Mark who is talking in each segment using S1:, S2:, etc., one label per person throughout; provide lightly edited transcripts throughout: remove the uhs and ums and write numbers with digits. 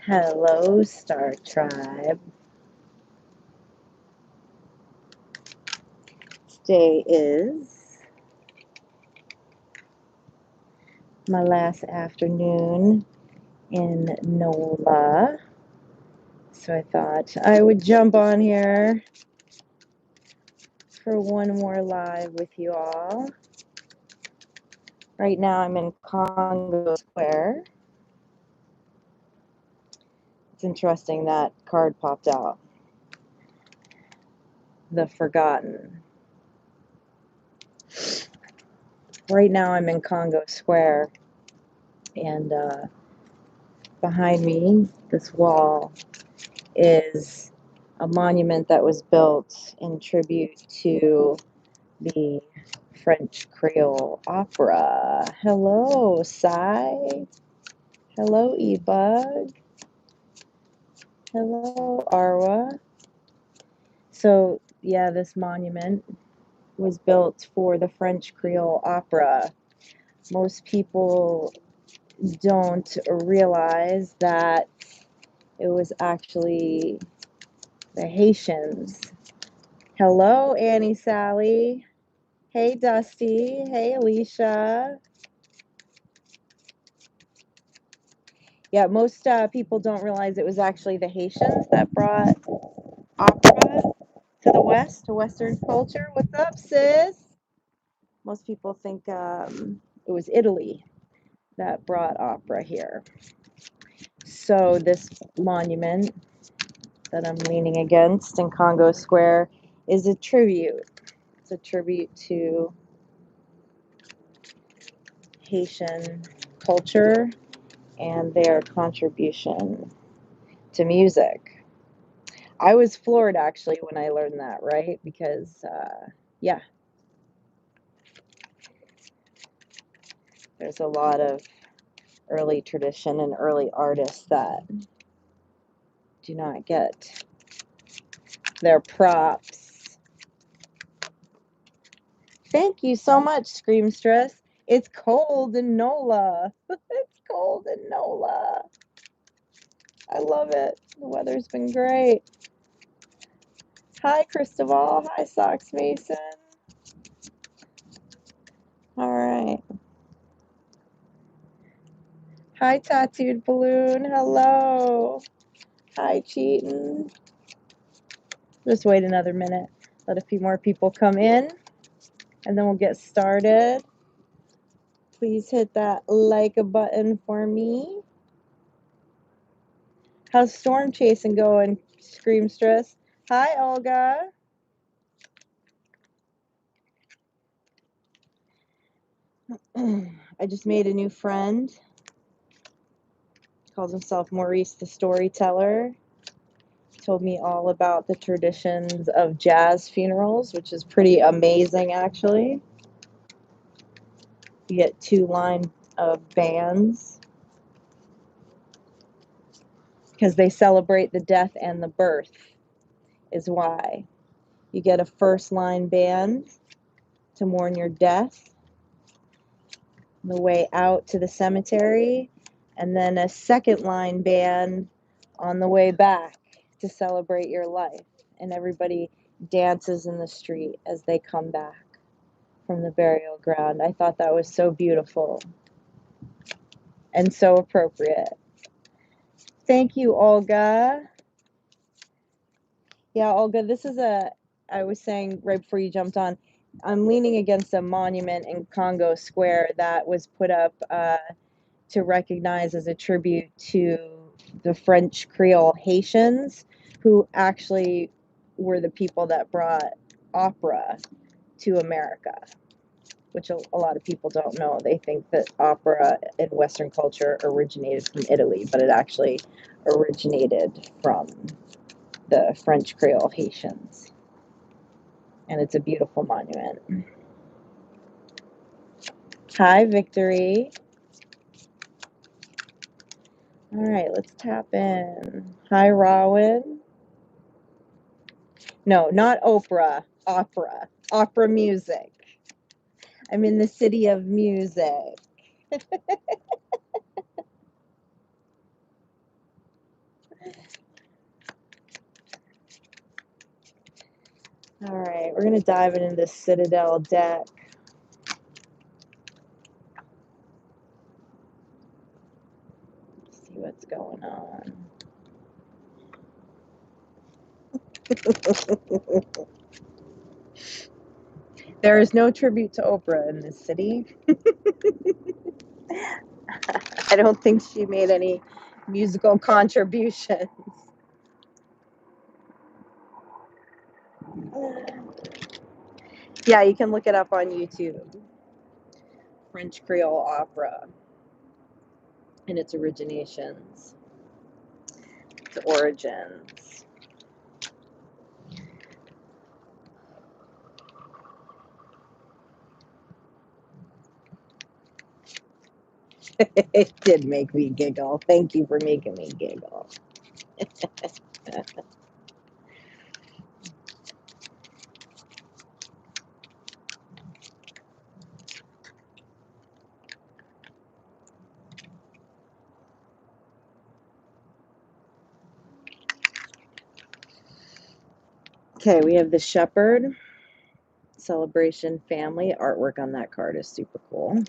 S1: Hello, Star Tribe. Today is my last afternoon in NOLA. So I thought I would jump on here for one more live with you all. Right now I'm in Congo Square. It's interesting that card popped out. The Forgotten. Right now I'm in Congo Square, and behind me, this wall, is a monument that was built in tribute to the French Creole opera. Hello, Sai. Hello, Ebug. Hello, Arwa. So, yeah, this monument was built for the French Creole opera. Most people don't realize that it was actually the Haitians. Hello, Annie Sally. Hey, Dusty. Hey, Alicia. Yeah, most people don't realize it was actually the Haitians that brought opera to the West, to Western culture. What's up, sis? Most people think it was Italy that brought opera here. So this monument that I'm leaning against in Congo Square is a tribute. It's a tribute to Haitian culture and their contribution to music. I was floored actually when I learned that, right? Because, yeah, there's a lot of early tradition and early artists that do not get their props. Thank you so much, Screamstress. It's cold in NOLA. It's cold in NOLA. I love it. The weather's been great. Hi, Cristobal. Hi, Socks Mason. All right. Hi, Tattooed Balloon. Hello. Hi, Cheatin'. Just wait another minute. Let a few more people come in, and then we'll get started. Please hit that like button for me. How's storm chasing going, Screamstress? Hi, Olga. I just made a new friend. He calls himself Maurice the Storyteller. He told me all about the traditions of jazz funerals, which is pretty amazing, actually. You get two line of bands because they celebrate the death and the birth, is why. You get a first line band to mourn your death, the way out to the cemetery, and then a second line band on the way back to celebrate your life. And everybody dances in the street as they come back from the burial ground. I thought that was so beautiful and so appropriate. Thank you, Olga. Yeah, Olga, I was saying right before you jumped on, I'm leaning against a monument in Congo Square that was put up to recognize as a tribute to the French Creole Haitians, who actually were the people that brought opera to America, which a lot of people don't know. They think that opera in Western culture originated from Italy, but it actually originated from the French Creole Haitians. And it's a beautiful monument. Hi, Victory. All right, let's tap in. Hi, Rawin. No, not Oprah. Opera. Opera music. I'm in the city of music. All right, we're going to dive into this Citadel deck. See what's going on. There is no tribute to Oprah in this city. I don't think she made any musical contributions. Yeah, you can look it up on YouTube. French Creole opera and its originations, its origins. It did make me giggle. Thank you for making me giggle. Okay, we have the Shepherd, Celebration Family. Artwork on that card is super cool.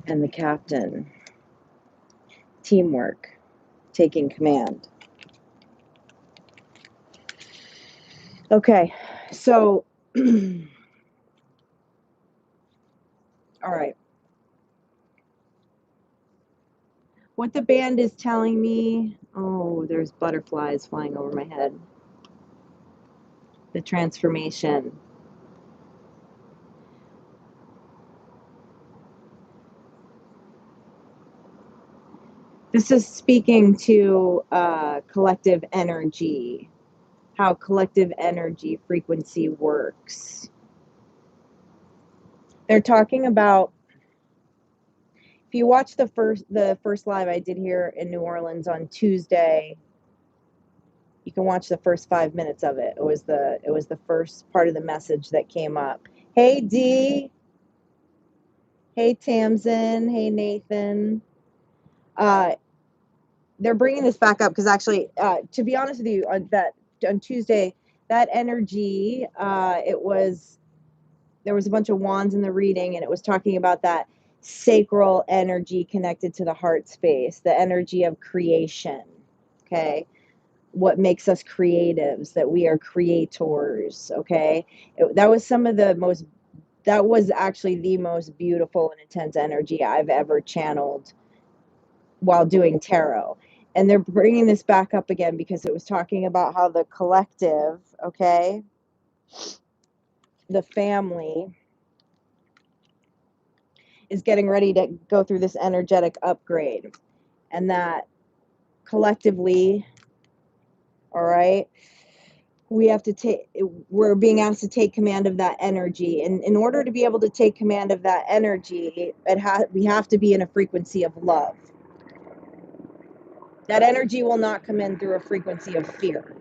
S1: And the Captain, teamwork, taking command. Okay, so, all right. What the band is telling me, oh, there's butterflies flying over my head. The transformation. This is speaking to collective energy, how collective energy frequency works. They're talking about, if you watch the first live I did here in New Orleans on Tuesday, you can watch the first 5 minutes of it. It was the first part of the message that came up. Hey Dee, hey Tamsin, hey Nathan. They're bringing this back up because actually, to be honest with you, on Tuesday, that energy, there was a bunch of wands in the reading, and it was talking about that sacral energy connected to the heart space, the energy of creation. Okay, what makes us creatives? That we are creators. Okay, that was some of the most. That was actually the most beautiful and intense energy I've ever channeled while doing tarot. And they're bringing this back up again because it was talking about how the collective, okay, the family is getting ready to go through this energetic upgrade. And that collectively, all right, we're being asked to take command of that energy. And in order to be able to take command of that energy, we have to be in a frequency of love. That energy will not come in through a frequency of fear.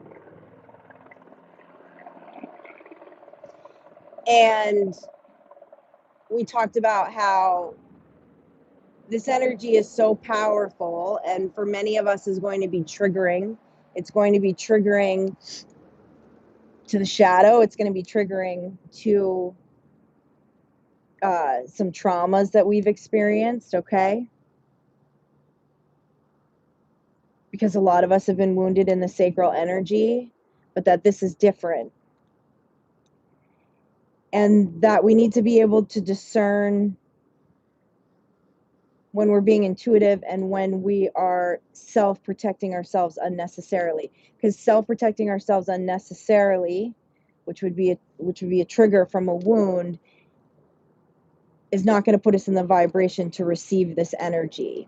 S1: And we talked about how this energy is so powerful, and for many of us is going to be triggering. It's going to be triggering to the shadow. It's going to be triggering to some traumas that we've experienced, okay? Because a lot of us have been wounded in the sacral energy, but that this is different. And that we need to be able to discern when we're being intuitive and when we are self-protecting ourselves unnecessarily. Because self-protecting ourselves unnecessarily, which would be a trigger from a wound, is not going to put us in the vibration to receive this energy.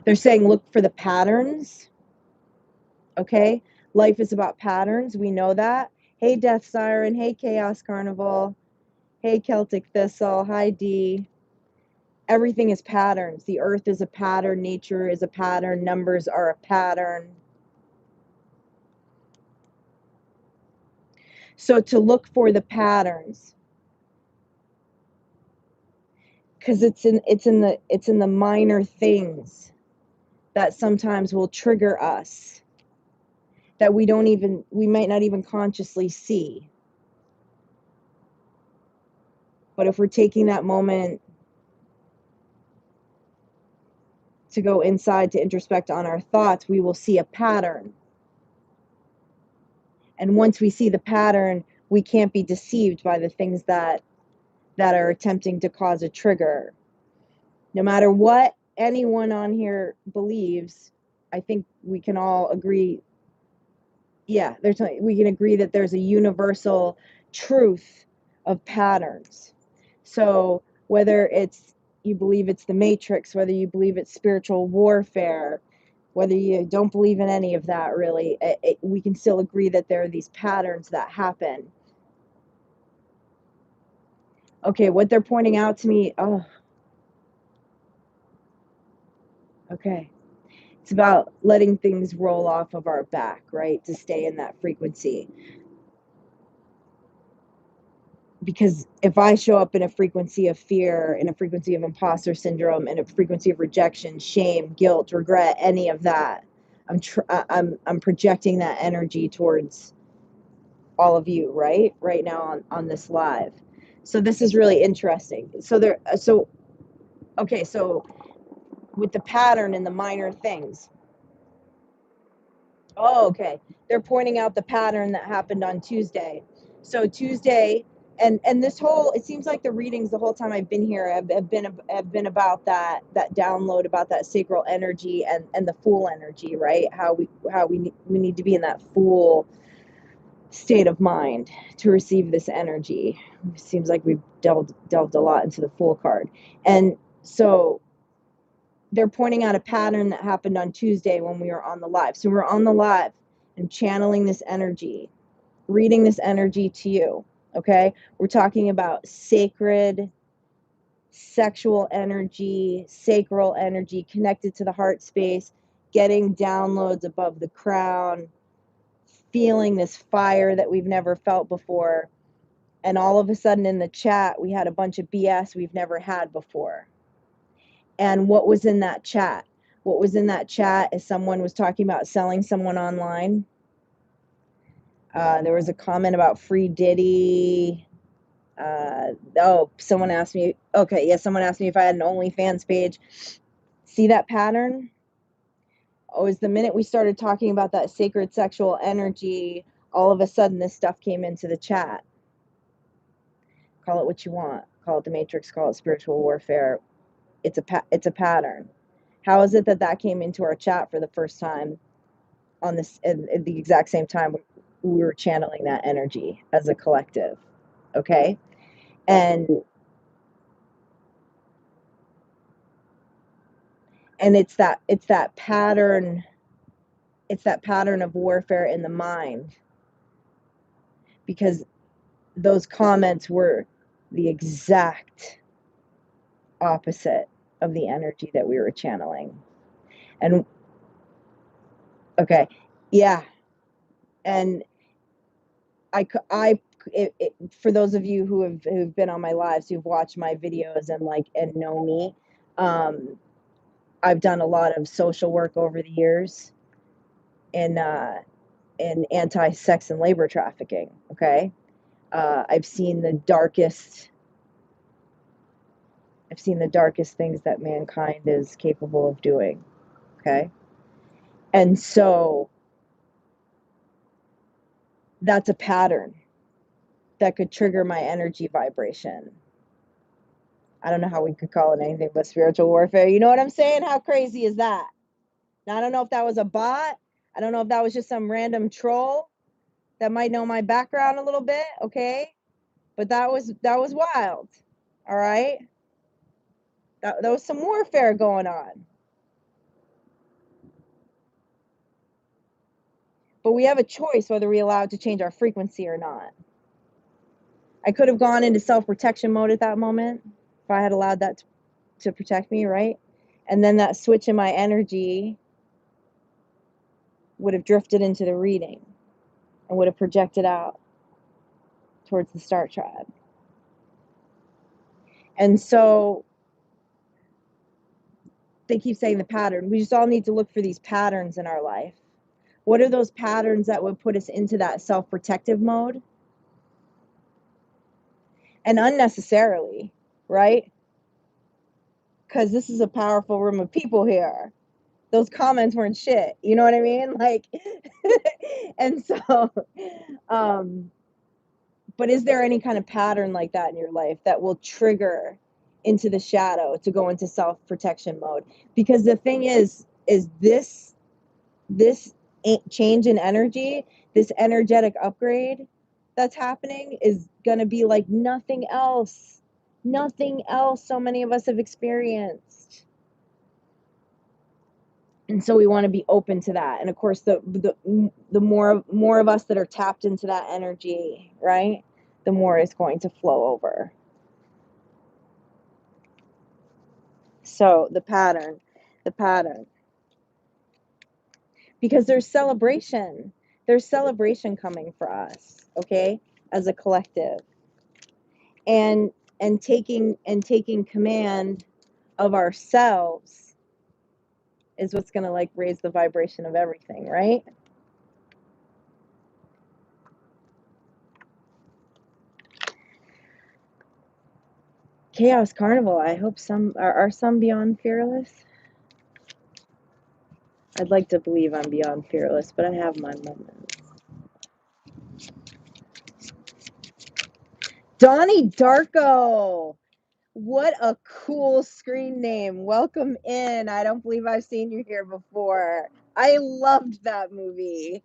S1: They're saying look for the patterns. Okay? Life is about patterns. We know that. Hey, Death Siren. Hey, Chaos Carnival. Hey, Celtic Thistle. Hi, Dee. Everything is patterns. The earth is a pattern. Nature is a pattern. Numbers are a pattern. So to look for the patterns. because it's in the minor things that sometimes will trigger us, that we might not even consciously see. But if we're taking that moment to go inside to introspect on our thoughts, we will see a pattern. And once we see the pattern, we can't be deceived by the things that are attempting to cause a trigger. No matter what anyone on here believes, I think we can all agree, yeah, we can agree that there's a universal truth of patterns. So whether it's you believe it's the Matrix, whether you believe it's spiritual warfare, whether you don't believe in any of that, really, we can still agree that there are these patterns that happen. Okay, what they're pointing out to me, oh, okay. It's about letting things roll off of our back, right? To stay in that frequency. Because if I show up in a frequency of fear, in a frequency of imposter syndrome, in a frequency of rejection, shame, guilt, regret, any of that, I'm projecting that energy towards all of you, right now on this live. So this is really interesting. So okay, so with the pattern and the minor things. Oh, okay. They're pointing out the pattern that happened on Tuesday. So Tuesday, and this whole, it seems like the readings the whole time I've been here have been about that download, about that sacral energy and the Fool energy, right? How we need to be in that Fool state of mind to receive this energy. It seems like we've delved a lot into the Fool card, and so they're pointing out a pattern that happened on Tuesday when we were on the live. So we're on the live and channeling this energy, reading this energy to you. Okay. We're talking about sacred, sexual energy, sacral energy connected to the heart space, getting downloads above the crown, feeling this fire that we've never felt before. And all of a sudden in the chat, we had a bunch of BS we've never had before. And what was in that chat? What was in that chat is someone was talking about selling someone online. There was a comment about free Diddy. Someone asked me, okay, yeah, someone asked me if I had an OnlyFans page. See that pattern? Oh, is the minute we started talking about that sacred sexual energy, all of a sudden this stuff came into the chat. Call it what you want. Call it the Matrix, call it spiritual warfare. It's a pattern. How is it that came into our chat for the first time on this at the exact same time we were channeling that energy as a collective? Okay. And it's that pattern, it's that pattern of warfare in the mind, because those comments were the exact opposite of the energy that we were channeling. And okay, yeah. And for those of you who've been on my lives, who've watched my videos and know me, I've done a lot of social work over the years in anti-sex and labor trafficking. Okay, I've seen the darkest things that mankind is capable of doing. Okay, and so that's a pattern that could trigger my energy vibration. I don't know how we could call it anything but spiritual warfare. You know what I'm saying? How crazy is that? Now, I don't know if that was a bot. I don't know if that was just some random troll that might know my background a little bit, okay? But that was wild. All right? That was some warfare going on. But we have a choice whether we're allowed to change our frequency or not. I could have gone into self-protection mode at that moment if I had allowed that to protect me, right? And then that switch in my energy would have drifted into the reading and would have projected out towards the Star Tribe. And so they keep saying the pattern. We just all need to look for these patterns in our life. What are those patterns that would put us into that self-protective mode? And unnecessarily, right? Because this is a powerful room of people here. Those comments weren't shit. You know what I mean? Like, and so, but is there any kind of pattern like that in your life that will trigger into the shadow to go into self-protection mode? Because the thing is this change in energy, this energetic upgrade that's happening is going to be like nothing else so many of us have experienced. And so we want to be open to that. And of course, the more of us that are tapped into that energy, right, the more it's going to flow over. So the pattern, because there's celebration coming for us, okay, as a collective, and taking command of ourselves is what's going to like raise the vibration of everything, right? Chaos Carnival. I hope some are some beyond fearless. I'd like to believe I'm beyond fearless, but I have my moments. Donnie Darko. What a cool screen name. Welcome in. I don't believe I've seen you here before. I loved that movie.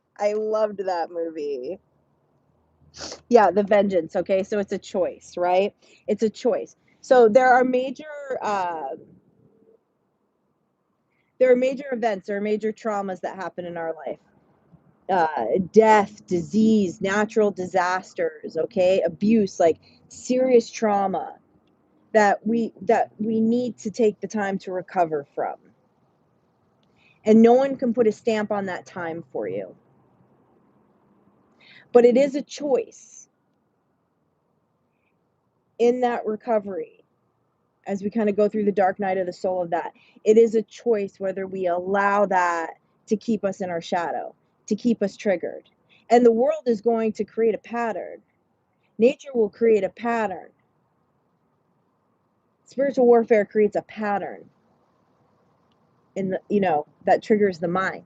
S1: Yeah, The Vengeance. Okay, so it's a choice, right? It's a choice. So there are major events, there are major traumas that happen in our life. Death, disease, natural disasters, okay, abuse, like serious trauma that we need to take the time to recover from. And no one can put a stamp on that time for you. But it is a choice in that recovery, as we kind of go through the dark night of the soul of that. It is a choice whether we allow that to keep us in our shadow, to keep us triggered. And the world is going to create a pattern. Nature will create a pattern. Spiritual warfare creates a pattern in the, that triggers the mind.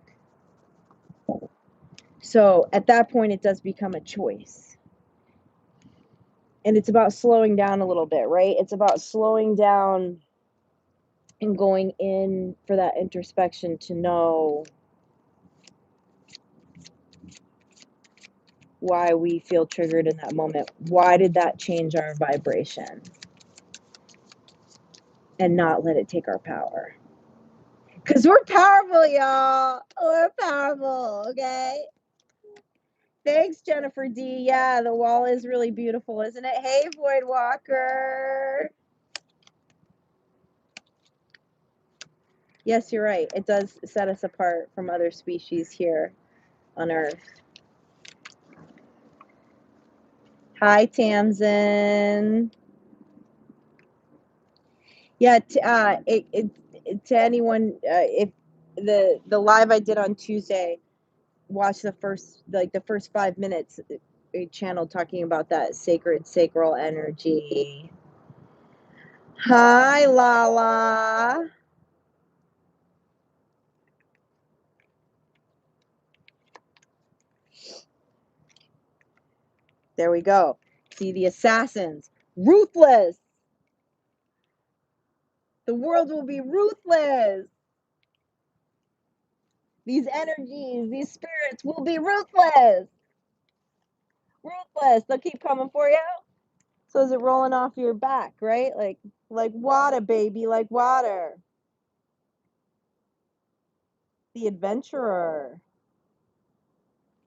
S1: So at that point, it does become a choice. And it's about slowing down a little bit, right? It's about slowing down and going in for that introspection to know why we feel triggered in that moment. Why did that change our vibration? And not let it take our power. Because we're powerful, y'all. We're powerful, okay? Thanks, Jennifer D. Yeah, the wall is really beautiful, isn't it? Hey, Void Walker. Yes, you're right. It does set us apart from other species here on Earth. Hi, Tamsin. Yeah, to anyone, if the live I did on Tuesday, watch the first 5 minutes, a channel talking about that sacral energy. Hi, Lala. There we go. See, the assassins, ruthless. The world will be ruthless. These energies, these spirits will be ruthless. Ruthless. They'll keep coming for you. So is it rolling off your back, right? Like water, baby, like water. The adventurer.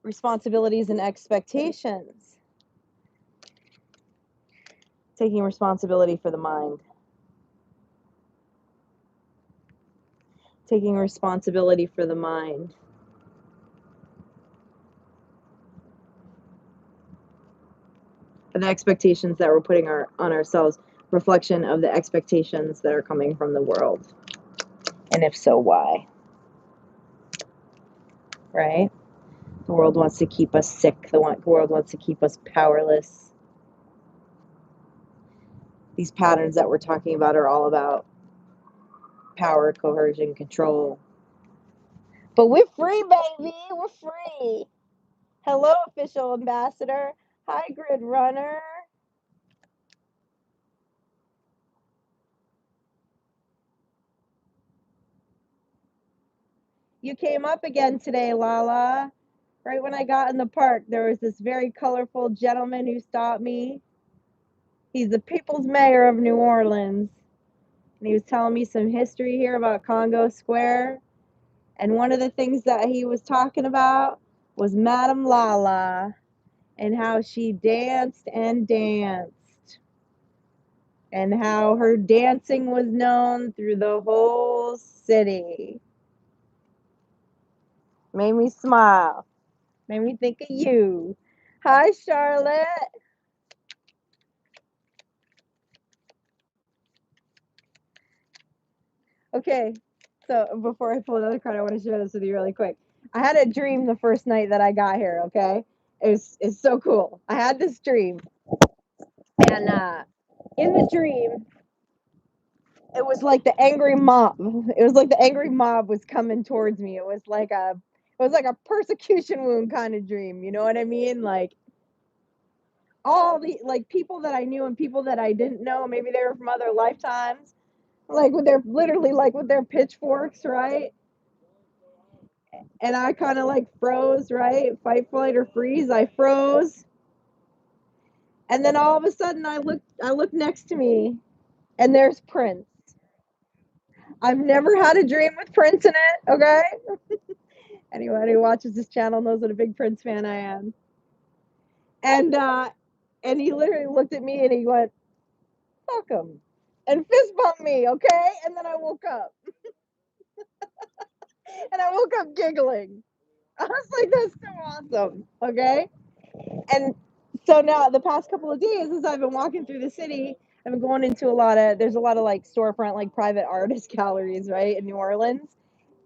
S1: Responsibilities and expectations. Taking responsibility for the mind. Taking responsibility for the mind. For the expectations that we're putting on ourselves. Reflection of the expectations that are coming from the world. And if so, why? Right? The world wants to keep us sick. The world wants to keep us powerless. These patterns that we're talking about are all about power, coercion, control. But we're free, baby. We're free. Hello, official ambassador. Hi, grid runner. You came up again today, Lala. Right when I got in the park, there was this very colorful gentleman who stopped me. He's the people's mayor of New Orleans. And he was telling me some history here about Congo Square. And one of the things that he was talking about was Madame Lala and how she danced and danced. And how her dancing was known through the whole city. Made me smile. Made me think of you. Hi, Charlotte. Okay, so before I pull another card, I want to share this with you really quick. I had a dream the first night that I got here, okay? It's so cool. I had this dream, and in the dream, it was like the angry mob. It was like the angry mob was coming towards me. It was like a persecution wound kind of dream. You know what I mean? Like all the like people that I knew and people that I didn't know. Maybe they were from other lifetimes. Like with their literally like with their pitchforks, right? And I kind of like froze, right? Fight, flight, or freeze. I froze, and then all of a sudden I looked next to me, and there's Prince. I've never had a dream with Prince in it. Okay, anyone who watches this channel knows what a big Prince fan I am. And he literally looked at me and he went, "Fuck him," and fist bumped me. Okay, and then I woke up, and I woke up giggling. I was like, "That's so awesome." Okay. And so now the past couple of days as I've been walking through the city, I've been going into there's a lot of like storefront, like private artist galleries, right, in New Orleans.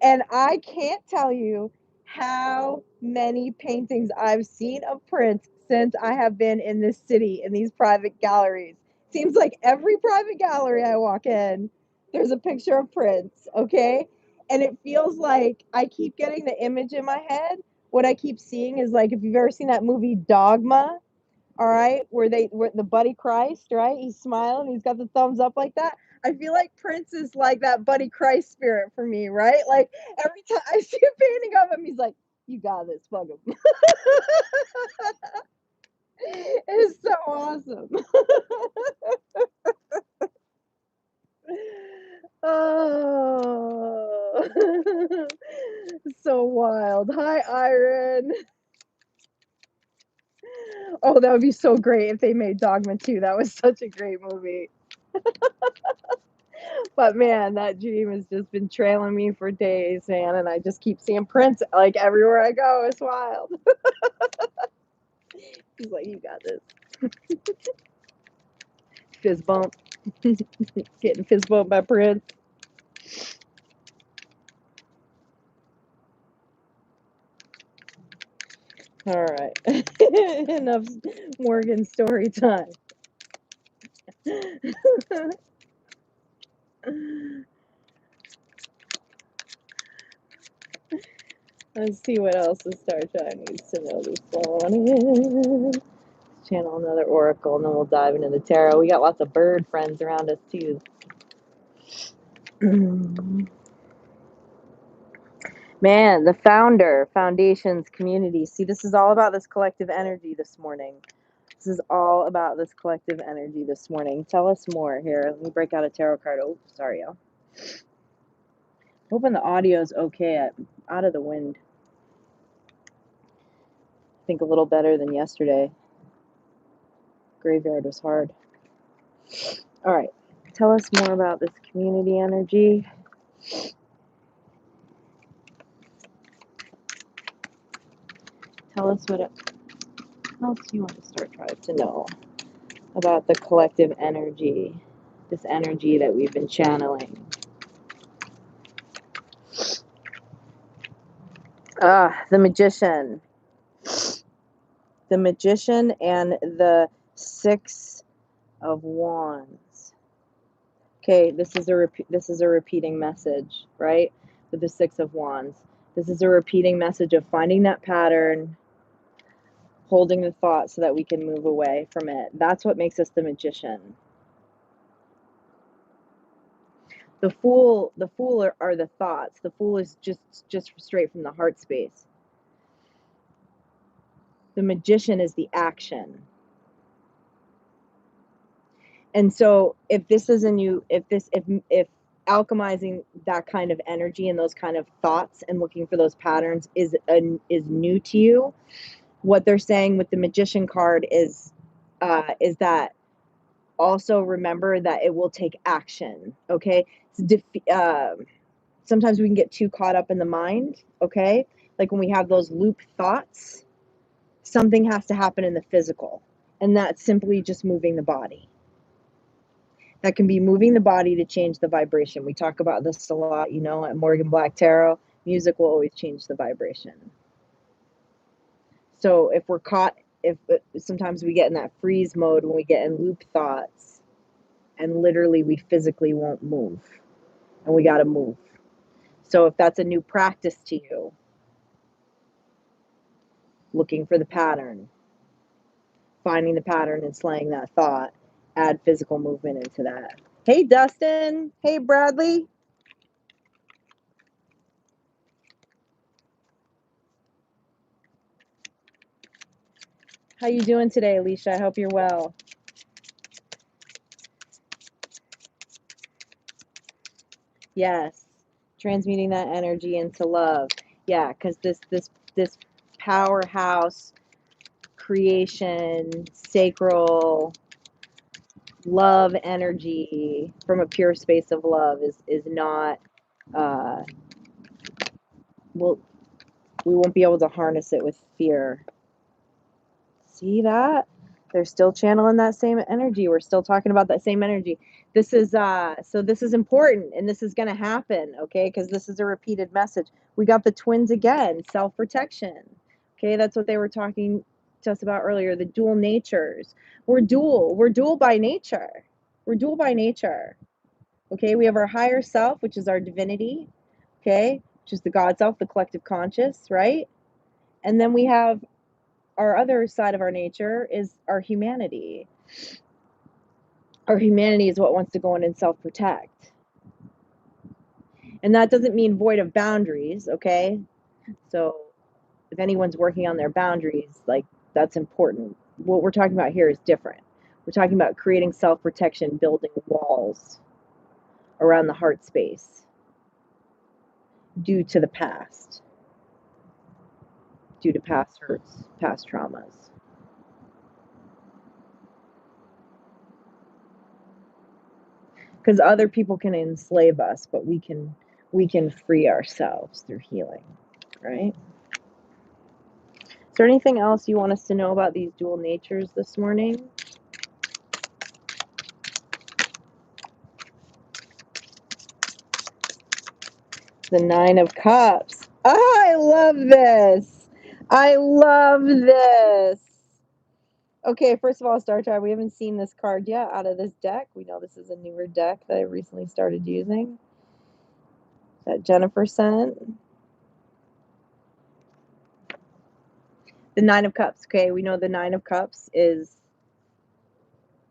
S1: And I can't tell you how many paintings I've seen of Prince since I have been in this city in these private galleries. Seems like every private gallery I walk in, there's a picture of Prince, okay? And it feels like I keep getting the image in my head. What I keep seeing is like if you've ever seen that movie Dogma, all right, where the Buddy Christ, right? He's smiling, he's got the thumbs up like that. I feel like Prince is like that Buddy Christ spirit for me, right? Like every time I see a painting of him, he's like, "You got this, fuck him." It's so awesome. Oh, so wild. Hi, Iron. Oh, that would be so great if they made Dogma 2. That was such a great movie. But man, that dream has just been trailing me for days, man, and I just keep seeing Prince like everywhere I go. It's wild. He's like, "You got this." Fist bump. Getting fist bumped by Prince. All right. Enough Morgan story time. Let's see what else the star child needs to know this morning. Channel another oracle, and then we'll dive into the tarot. We got lots of bird friends around us too. Man, the foundations, community. See, this is all about this collective energy this morning. This is all about this collective energy this morning. Tell us more here. Let me break out a tarot card. Oh, sorry, y'all. Hoping the audio is okay. Out of the wind. I think a little better than yesterday. Graveyard was hard. All right. Tell us more about this community energy. Tell us what else you want the star tribe to know about the collective energy, this energy that we've been channeling. The Magician. The Magician and the Six of Wands. Okay, this is a repeating message, right? With the Six of Wands. This is a repeating message of finding that pattern, holding the thought so that we can move away from it. That's what makes us the magician. The fool are the thoughts. The fool is just straight from the heart space. The magician is the action. And so if this is a new, if alchemizing that kind of energy and those kind of thoughts and looking for those patterns is new to you, what they're saying with the magician card is that also remember that it will take action. Okay, sometimes we can get too caught up in the mind. Okay, like when we have those loop thoughts, something has to happen in the physical, and that's simply just moving the body. That can be moving the body to change the vibration. We talk about this a lot, you know, at Morgan Black Tarot. Music will always change the vibration. So if we're caught, if sometimes we get in that freeze mode when we get in loop thoughts, and literally we physically won't move, and we got to move. So if that's a new practice to you, looking for the pattern, finding the pattern and slaying that thought, add physical movement into that. Hey, Dustin. Hey, Bradley. How you doing today, Alicia? I hope you're well. Yes, transmuting that energy into love. Yeah, because this powerhouse creation, sacral love energy from a pure space of love is not. Well, we won't be able to harness it with fear. See that? They're still channeling that same energy. We're still talking about that same energy. This is so this is important, and this is going to happen, okay? Because this is a repeated message. We got the twins again, self-protection. Okay, that's what they were talking to us about earlier, the dual natures. We're dual. We're dual by nature. We're dual by nature. Okay, we have our higher self, which is our divinity, okay, which is the God self, the collective conscious, right? And then we have our other side of our nature is our humanity. Our humanity is what wants to go in and self-protect. And that doesn't mean void of boundaries, okay? So if anyone's working on their boundaries, like that's important. What we're talking about here is different. We're talking about creating self-protection, building walls around the heart space due to the past, due to past hurts, past traumas. Because other people can enslave us, but we can free ourselves through healing, right? Is there anything else you want us to know about these dual natures this morning? The Nine of Cups. Oh, I love this. I love this. Okay, first of all, Star Tribe, we haven't seen this card yet out of this deck. We know this is a newer deck that I recently started using that Jennifer sent. The Nine of Cups. Okay, we know the Nine of Cups is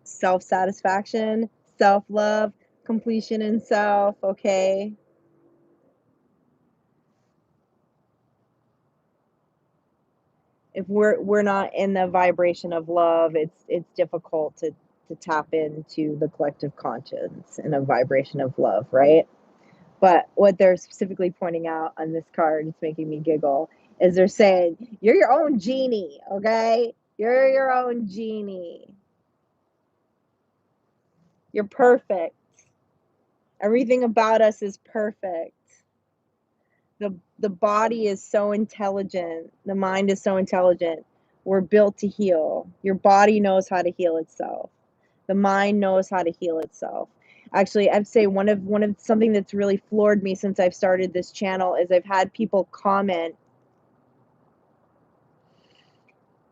S1: self-satisfaction, self-love, completion in self, okay? If we're not in the vibration of love, it's difficult to tap into the collective conscience in a vibration of love, right? But what they're specifically pointing out on this card, it's making me giggle, is they're saying, you're your own genie, okay? You're your own genie. You're perfect. Everything about us is perfect. The body is so intelligent. The mind is so intelligent. We're built to heal. Your body knows how to heal itself. The mind knows how to heal itself. Actually, I'd say one of something that's really floored me since I've started this channel is I've had people comment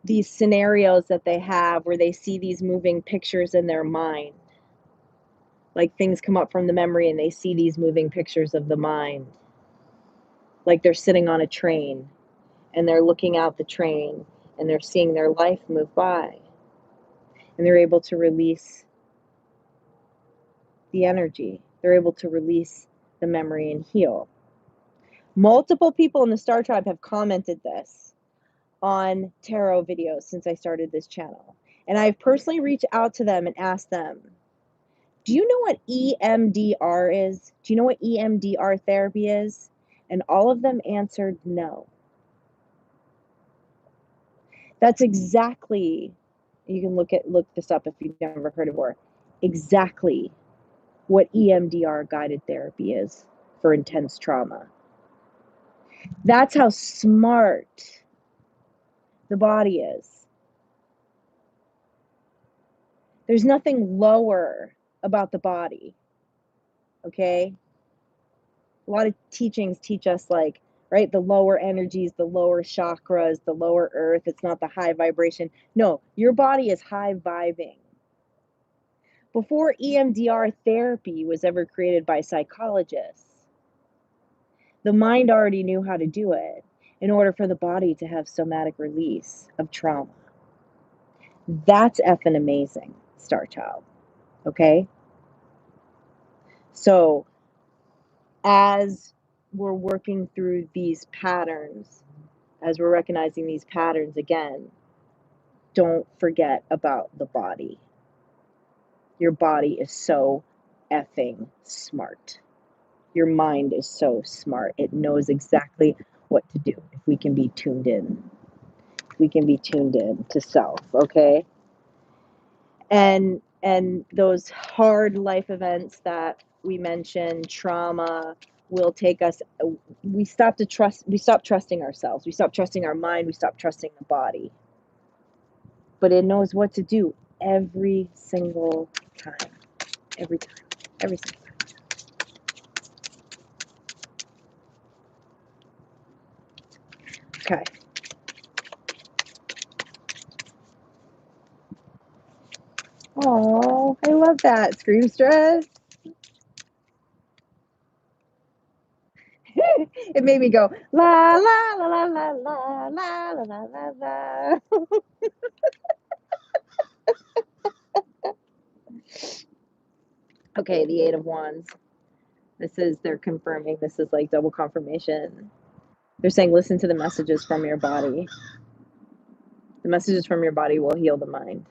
S1: these scenarios that they have where they see these moving pictures in their mind. Like things come up from the memory and they see these moving pictures of the mind. Like they're sitting on a train and they're looking out the train and they're seeing their life move by. And they're able to release the energy. They're able to release the memory and heal. Multiple people in the Star Tribe have commented this on tarot videos since I started this channel. And I've personally reached out to them and asked them, do you know what EMDR is? Do you know what EMDR therapy is? And all of them answered no. That's exactly, you can look this up if you've never heard of it, exactly what EMDR guided therapy is for intense trauma. That's how smart the body is. There's nothing lower about the body, okay? A lot of teachings teach us, like, right, the lower energies, the lower chakras, the lower earth, it's not the high vibration. No, your body is high vibing. Before EMDR therapy was ever created by psychologists, the mind already knew how to do it in order for the body to have somatic release of trauma. That's effing amazing, Star Child. Okay? So, as we're working through these patterns, as we're recognizing these patterns again, don't forget about the body. Your body is so effing smart. Your mind is so smart. It knows exactly what to do if we can be tuned in. We can be tuned in to self, okay? And those hard life events that we mentioned, trauma, will take us, we stop trusting ourselves. We stop trusting our mind. We stop trusting the body. But it knows what to do every single time. Every time. Every single time. Okay. Oh, I love that. Scream stress. It made me go la la la la la la la la la la. Okay, the Eight of Wands. They're confirming, this is like double confirmation. They're saying, listen to the messages from your body. The messages from your body will heal the mind.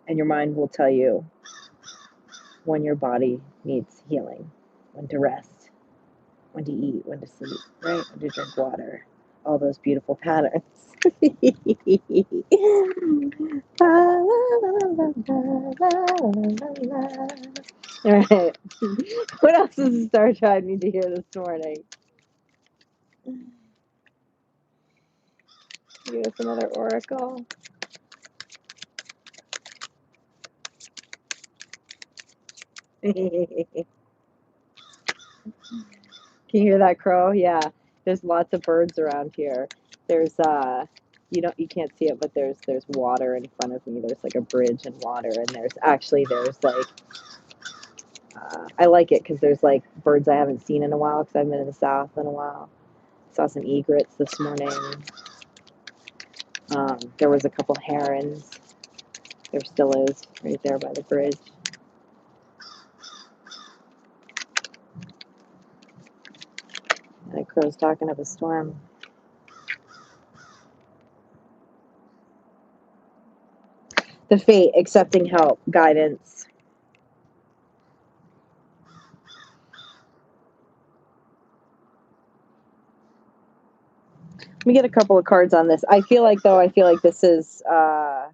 S1: And your mind will tell you when your body needs healing, when to rest, when to eat, when to sleep, right? When to drink water. All those beautiful patterns. All right. What else does the Star Tribe need to hear this morning? Give us another oracle. Can you hear that crow? Yeah. There's lots of birds around here. There's you can't see it, but there's water in front of me. There's like a bridge and water, and there's like I like it because there's like birds I haven't seen in a while because I've been in the south in a while. Saw some egrets this morning. There was a couple herons. There still is right there by the bridge. And a crow's talking of a storm. The fate, accepting help, guidance. Let me get a couple of cards on this. I feel like this is I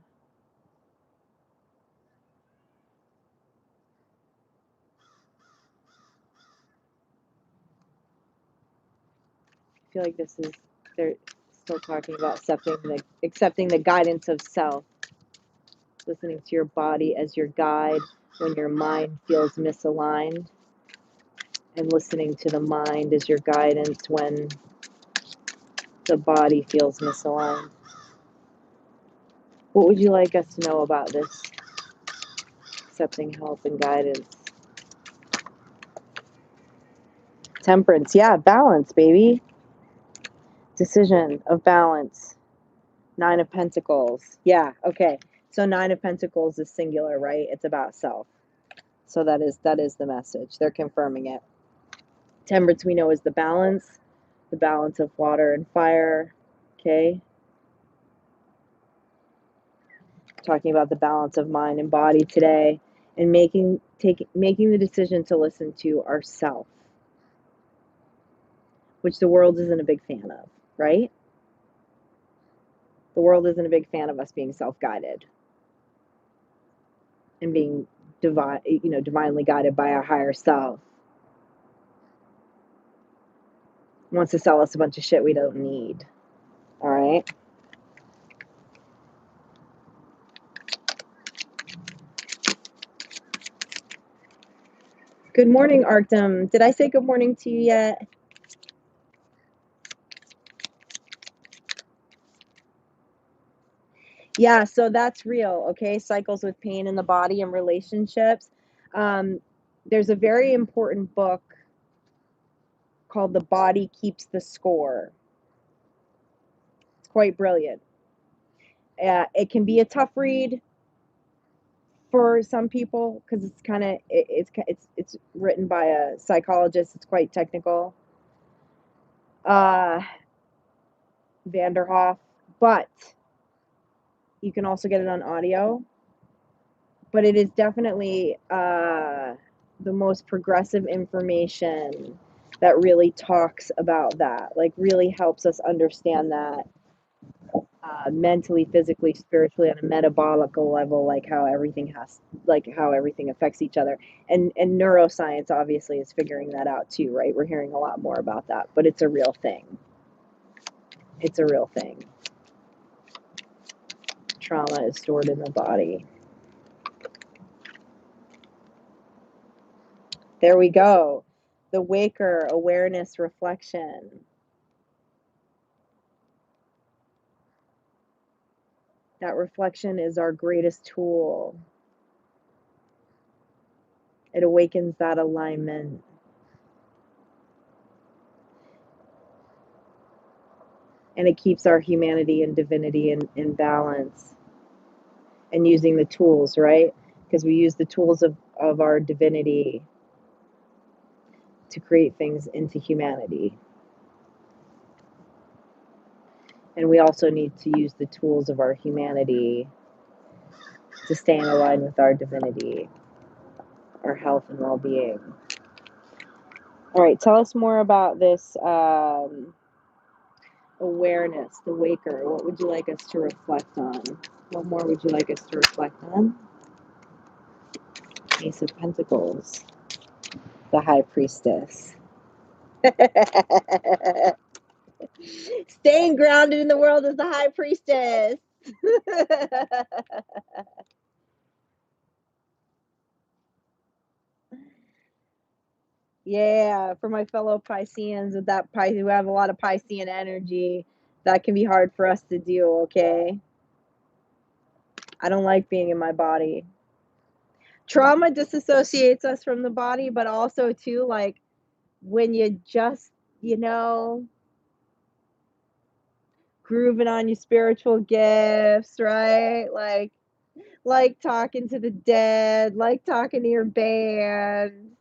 S1: feel like this is, they're still talking about accepting the guidance of self, listening to your body as your guide when your mind feels misaligned, and listening to the mind as your guidance when the body feels misaligned. What would you like us to know about this? Accepting help and guidance. Temperance. Yeah, balance, baby. Decision of balance. Nine of Pentacles. Yeah, okay. So Nine of Pentacles is singular, right? It's about self. So that is the message. They're confirming it. Temperance, we know, is the balance of water and fire. Okay. Talking about the balance of mind and body today, and making the decision to listen to ourself, which the world isn't a big fan of, right? The world isn't a big fan of us being self-guided and being divinely guided by our higher self. Wants to sell us a bunch of shit we don't need. All right. Good morning, Arctum. Did I say good morning to you yet? Yeah, so that's real, okay? Cycles with pain in the body and relationships. There's a very important book called The Body Keeps the Score. It's quite brilliant. It can be a tough read for some people because it's kind of it's written by a psychologist. It's quite technical. Vanderhoff, but you can also get it on audio. But it is definitely the most progressive information that really talks about that, like really helps us understand that mentally, physically, spiritually, on a metabolical level, like how everything affects each other. And neuroscience obviously is figuring that out too, right? We're hearing a lot more about that, but it's a real thing. It's a real thing. Trauma is stored in the body. There we go. The waker, awareness, reflection. That reflection is our greatest tool. It awakens that alignment. And it keeps our humanity and divinity in balance. And using the tools, right? Because we use the tools of our divinity to create things into humanity. And we also need to use the tools of our humanity to stay in line with our divinity, our health and well-being. All right, tell us more about this awareness, the waker. What would you like us to reflect on? What more would you like us to reflect on? Ace of Pentacles, the High Priestess. Staying grounded in the world as the High Priestess. Yeah, for my fellow Pisceans with that who have a lot of Piscean energy, that can be hard for us to do, okay? I don't like being in my body. Trauma disassociates us from the body, but also too, like, when you just, grooving on your spiritual gifts, right? Like talking to the dead, like talking to your band,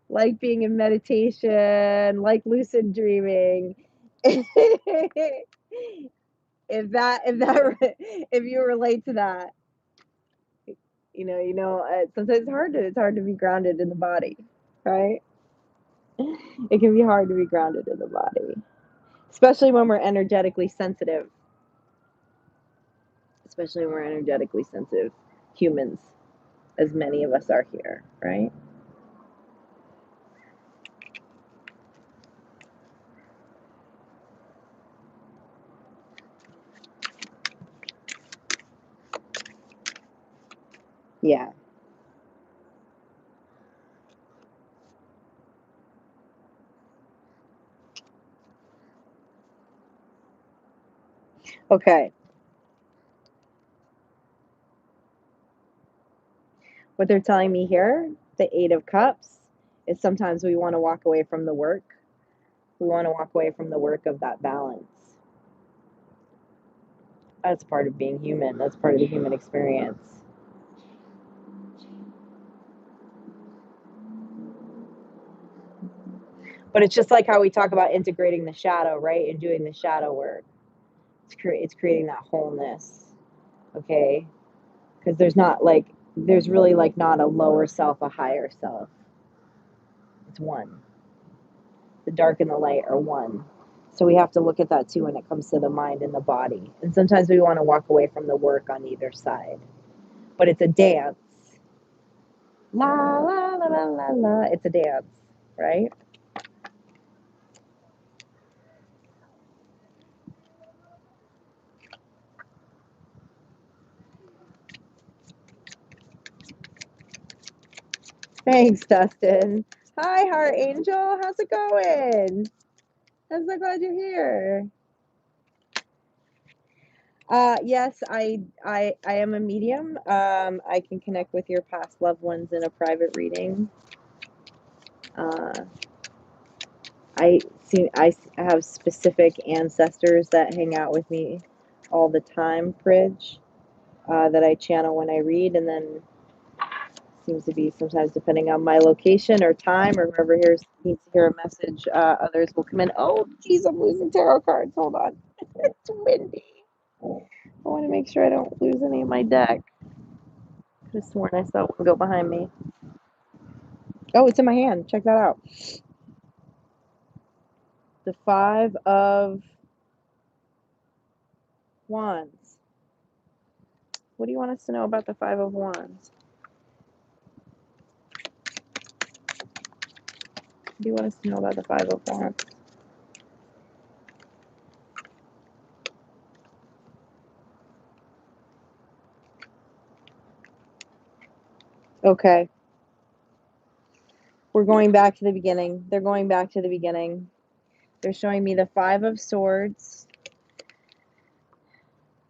S1: like being in meditation, like lucid dreaming. if if you relate to that, sometimes it's hard to be grounded in the body, right? It can be hard to be grounded in the body, especially when we're energetically sensitive. Especially when we're energetically sensitive humans, as many of us are here, right? Yeah. Okay. What they're telling me here, the Eight of Cups, is sometimes we want to walk away from the work. We want to walk away from the work of that balance. That's part of being human. That's part of the human experience. But it's just like how we talk about integrating the shadow, right? And doing the shadow work. It's creating that wholeness, okay? Because there's really like not a lower self, a higher self. It's one. The dark and the light are one. So we have to look at that too when it comes to the mind and the body. And sometimes we want to walk away from the work on either side. But it's a dance. La la la la la la. It's a dance, right? Thanks, Dustin. Hi, Heart Angel. How's it going? I'm so glad you're here. Yes, I am a medium. I can connect with your past loved ones in a private reading. I have specific ancestors that hang out with me all the time, Pridge, that I channel when I read, and then seems to be sometimes depending on my location or time or whoever needs to hear a message, others will come in. Oh, geez, I'm losing tarot cards. Hold on. It's windy. I want to make sure I don't lose any of my deck. Could have sworn I saw one go behind me. Oh, it's in my hand. Check that out. The Five of Wands. What do you want us to know about the Five of Wands? What do you want us to know about the Five of Wands? Okay. We're going back to the beginning. They're going back to the beginning. They're showing me the Five of Swords.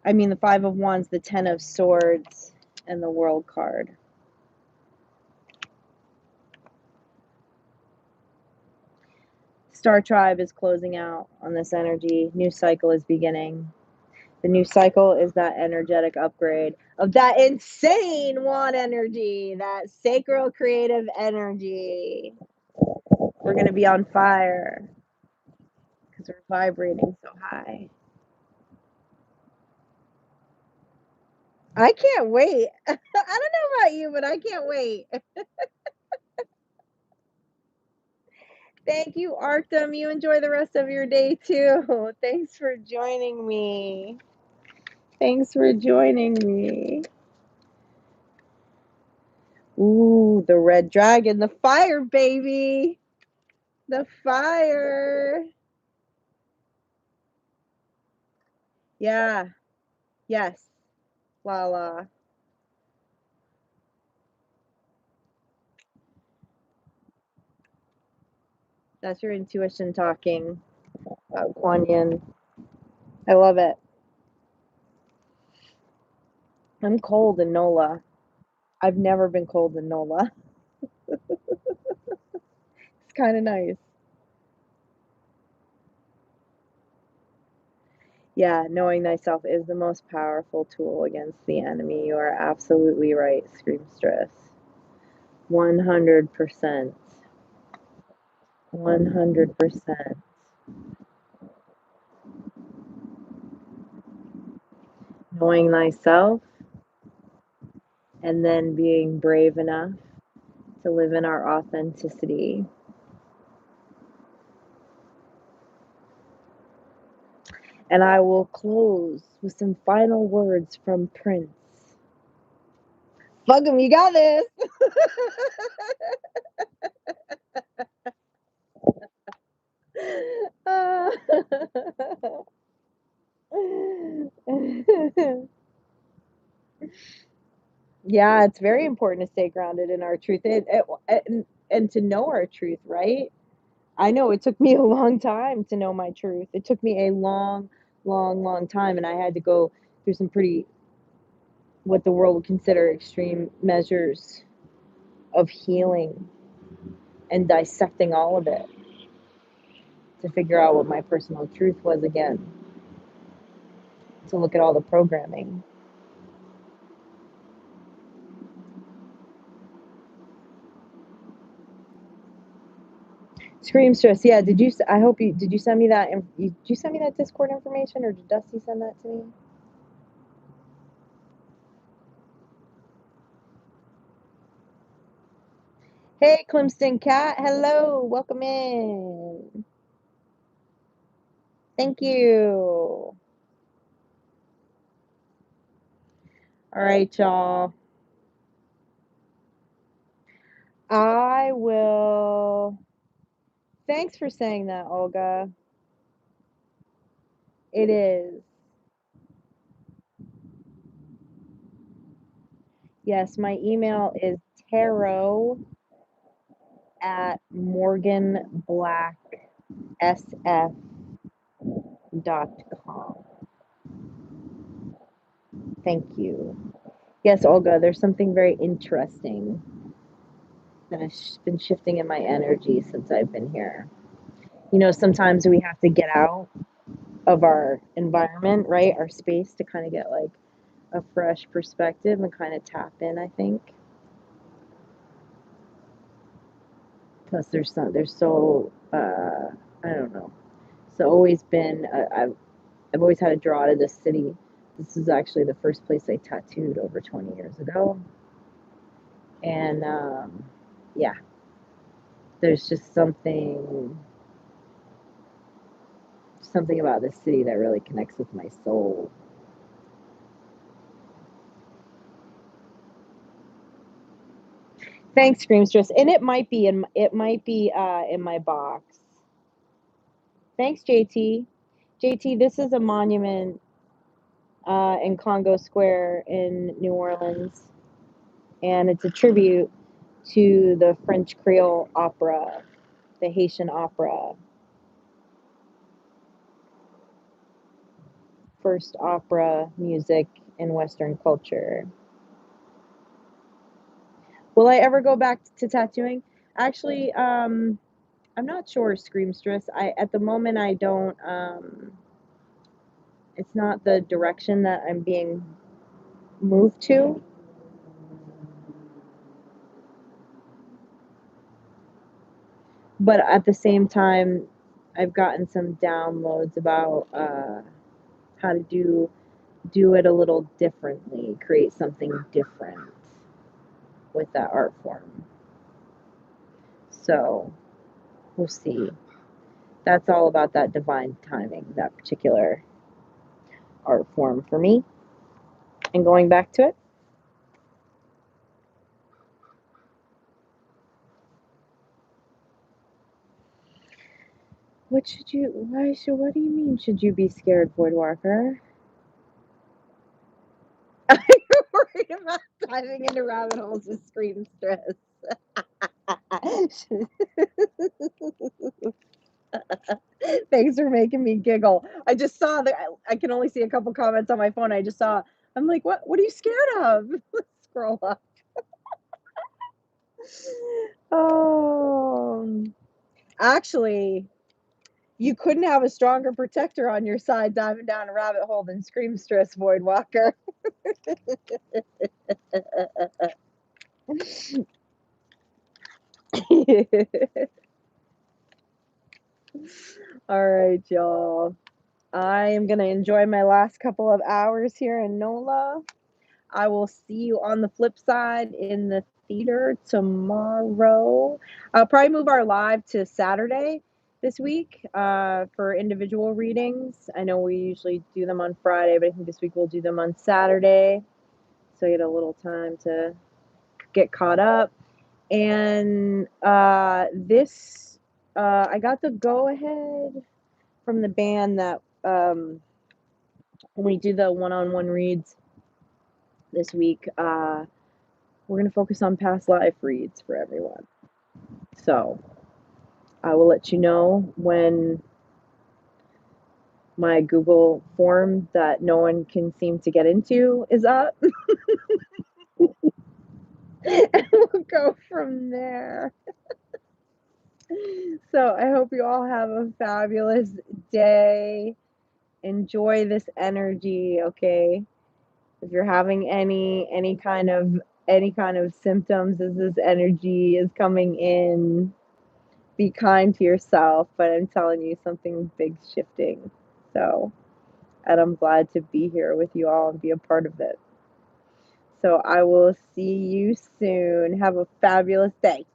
S1: I mean, the Five of Wands, the Ten of Swords, and the World card. Star Tribe is closing out on this energy. New cycle is beginning. The new cycle is that energetic upgrade of that insane wand energy, that sacral creative energy. We're going to be on fire because we're vibrating so high. I can't wait. I don't know about you, but I can't wait. Thank you, Artem. You enjoy the rest of your day too. Thanks for joining me. Thanks for joining me. Ooh, the red dragon, the fire, baby. The fire. Yeah. Yes. La la. That's your intuition talking about Kuan Yin. I love it. I'm cold in NOLA. I've never been cold in NOLA. It's kind of nice. Yeah, knowing thyself is the most powerful tool against the enemy. You are absolutely right, Screamstress. 100%. 100%. Knowing thyself and then being brave enough to live in our authenticity. And I will close with some final words from Prince. Fuck him, you got this. Yeah, it's very important to stay grounded in our truth and to know our truth, right? I know it took me a long time to know my truth. It took me a long, long, long time, and I had to go through some pretty, what the world would consider extreme measures of healing and dissecting all of it to figure out what my personal truth was again, to look at all the programming. Screamstress, yeah. I hope you did. You send me that? Did you send me that Discord information, or did Dusty send that to me? Hey, Clemson Cat. Hello, welcome in. Thank you. All right, y'all. I will. Thanks for saying that, Olga. It is. Yes, my email is tarot@morganblacksf.com. Thank you. Yes, Olga, there's something very interesting that has been shifting in my energy since I've been here. You know, sometimes we have to get out of our environment, right? Our space to kind of get like a fresh perspective and kind of tap in, I think. Plus, there's so, I don't know. So always been, I've always had a draw to this city. This is actually the first place I tattooed over 20 years ago. And yeah, there's just something about this city that really connects with my soul. Thanks, Screamstress. And it might be in my box. Thanks, JT. JT, this is a monument in Congo Square in New Orleans, and it's a tribute to the French Creole opera, the Haitian opera. First opera music in Western culture. Will I ever go back to tattooing? Actually, I'm not sure, Screamstress. At the moment I don't. It's not the direction that I'm being moved to. But at the same time, I've gotten some downloads about how to do it a little differently, create something different with that art form. So we'll see. That's all about that divine timing, that particular art form for me. And going back to it. What do you mean, should you be scared, Voidwalker? I'm worried about diving into rabbit holes with scream stress. Thanks for making me giggle. I just saw that I can only see a couple comments on my phone. I just saw, I'm like, what are you scared of? Let's scroll up. Actually, you couldn't have a stronger protector on your side diving down a rabbit hole than Screamstress, Voidwalker. All right, y'all. I am going to enjoy my last couple of hours here in NOLA. I will see you on the flip side in the theater tomorrow. I'll probably move our live to Saturday this week for individual readings. I know we usually do them on Friday, but I think this week we'll do them on Saturday. So I get a little time to get caught up. And I got the go ahead from the band that when we do the one-on-one reads this week, we're going to focus on past life reads for everyone. So I will let you know when my Google form that no one can seem to get into is up. And we'll go from from there. So I hope you all have a fabulous day. Enjoy this energy, okay? If you're having any kind of symptoms as this energy is coming in, be kind to yourself, but I'm telling you something big shifting. So, and I'm glad to be here with you all and be a part of it. So I will see you soon. Have a fabulous day.